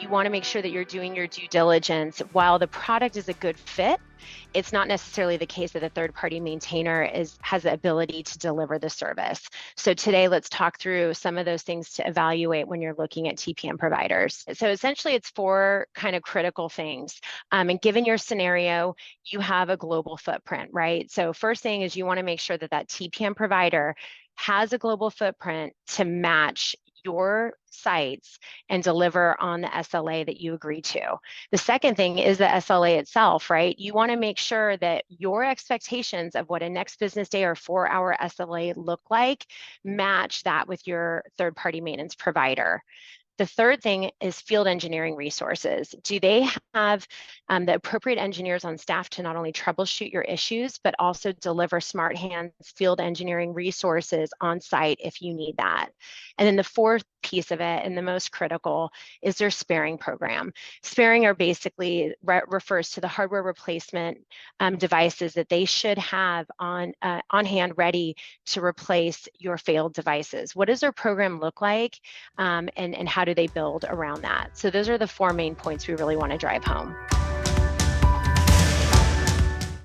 you want to make sure that you're doing your due diligence. While the product is a good fit, it's not necessarily the case that a third-party maintainer has the ability to deliver the service. So today, let's talk through some of those things to evaluate when you're looking at TPM providers. So essentially, it's four kind of critical things. And given your scenario, you have a global footprint, right? So first thing is you want to make sure that that TPM provider has a global footprint to match your sites and deliver on the SLA that you agree to. The second thing is the SLA itself, right? You want to make sure that your expectations of what a next business day or 4-hour SLA look like match that with your third-party maintenance provider. The third thing is field engineering resources. Do they have the appropriate engineers on staff to not only troubleshoot your issues, but also deliver smart hands field engineering resources on site if you need that? And then the fourth piece of it, and the most critical, is their sparing program. Sparing are basically refers to the hardware replacement devices that they should have on hand ready to replace your failed devices. What does their program look like, and how do they build around that? So those are the four main points we really want to drive home.